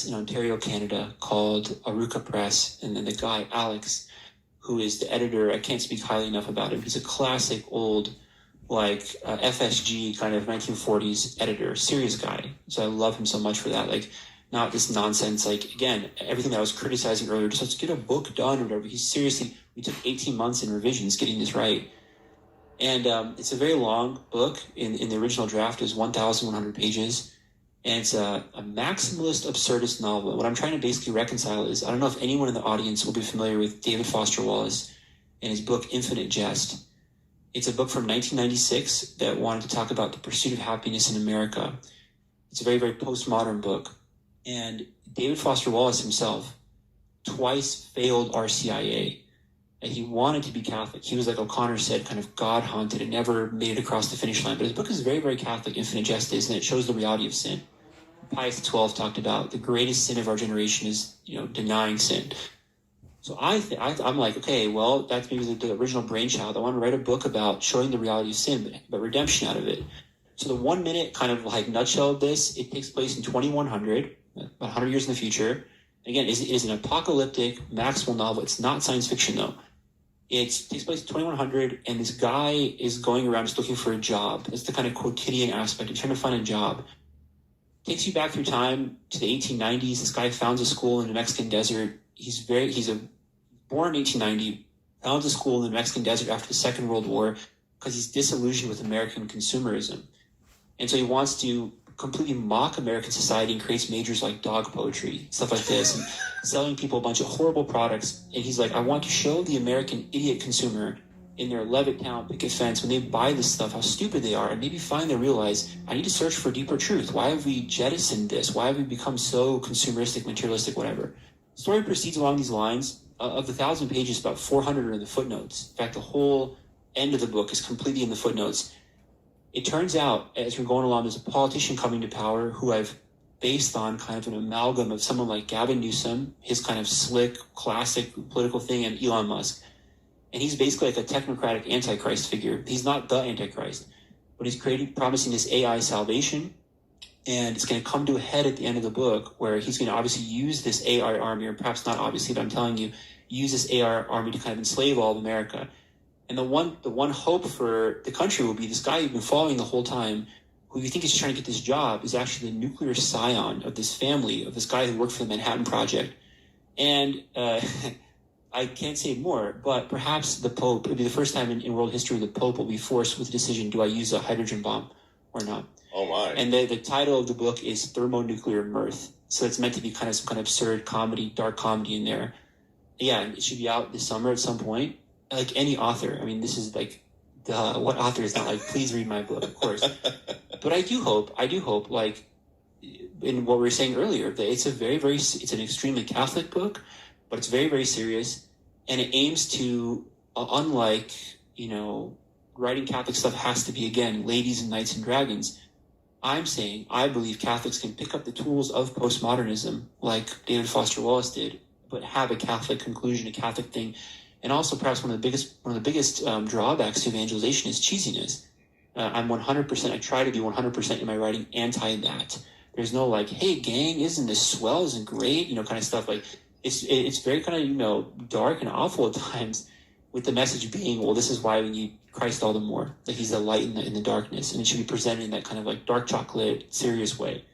in Ontario, Canada, called Arouca Press, and then the guy, Alex, who is the editor, I can't speak highly enough about him. He's a classic old, like, FSG kind of 1940s editor, serious guy. So I love him so much for that. Like, not this nonsense, like, again, everything that I was criticizing earlier, just let's get a book done or whatever. He's seriously, we took 18 months in revisions getting this right. And it's a very long book. In the original draft, is 1,100 pages. And it's a maximalist absurdist novel. What I'm trying to basically reconcile is, I don't know if anyone in the audience will be familiar with David Foster Wallace and his book, Infinite Jest. It's a book from 1996 that wanted to talk about the pursuit of happiness in America. It's a very, very postmodern book. And David Foster Wallace himself twice failed RCIA. And he wanted to be Catholic. He was, like O'Connor said, kind of God-haunted and never made it across the finish line. But his book is very, very Catholic, Infinite Jest is, and it shows the reality of sin. Pius XII talked about the greatest sin of our generation is, denying sin. So I'm like, okay, well, that's maybe the original brainchild. I want to write a book about showing the reality of sin, but redemption out of it. So the 1 minute kind of like nutshell of this, it takes place in 2100, about 100 years in the future. Again, it is an apocalyptic, maximal novel. It's not science fiction, though. It takes place in 2100, and this guy is going around just looking for a job. That's the kind of quotidian aspect of trying to find a job. Takes you back through time to the 1890s. This guy founds a school in the Mexican desert. He's born in 1890, founds a school in the Mexican desert after the Second World War because he's disillusioned with American consumerism. And so he wants to completely mock American society and creates majors like dog poetry, stuff like this, and selling people a bunch of horrible products. And he's like, I want to show the American idiot consumer in their Levittown picket fence when they buy this stuff, how stupid they are, and maybe finally realize, I need to search for deeper truth. Why have we jettisoned this? Why have we become so consumeristic, materialistic, whatever? The story proceeds along these lines. Of the 1,000 pages, about 400 are in the footnotes. In fact, the whole end of the book is completely in the footnotes. It turns out, as we're going along, there's a politician coming to power who I've based on kind of an amalgam of someone like Gavin Newsom, his kind of slick, classic political thing, and Elon Musk. And he's basically like a technocratic antichrist figure. He's not the antichrist, but he's promising this AI salvation. And it's going to come to a head at the end of the book where he's going to obviously use this AI army, or perhaps not obviously, but I'm telling you, use this AI army to kind of enslave all of America. And the one hope for the country will be this guy you've been following the whole time, who you think is trying to get this job, is actually the nuclear scion of this family, of this guy who worked for the Manhattan Project. And I can't say more, but perhaps the Pope, it'll be the first time in world history the Pope will be forced with the decision, do I use a hydrogen bomb or not? Oh, my. And the title of the book is Thermonuclear Mirth. So it's meant to be kind of some kind of absurd comedy, dark comedy in there. Yeah, it should be out this summer at some point. Like any author. I mean, this is like, what author is not like, please read my book, of course. But I do hope, like, in what we were saying earlier, that it's it's an extremely Catholic book, but it's very, very serious. And it aims to, unlike, writing Catholic stuff has to be, again, ladies and knights and dragons. I'm saying I believe Catholics can pick up the tools of postmodernism like David Foster Wallace did, but have a Catholic conclusion, a Catholic thing. And also perhaps one of the biggest drawbacks to evangelization is cheesiness. I'm 100%, I try to be 100% in my writing anti that. There's no like, hey gang, isn't this swell, isn't great, kind of stuff. Like it's very kind of, dark and awful at times, with the message being, well, this is why we need Christ all the more. Like he's the light in the darkness, and it should be presented in that kind of like dark chocolate, serious way.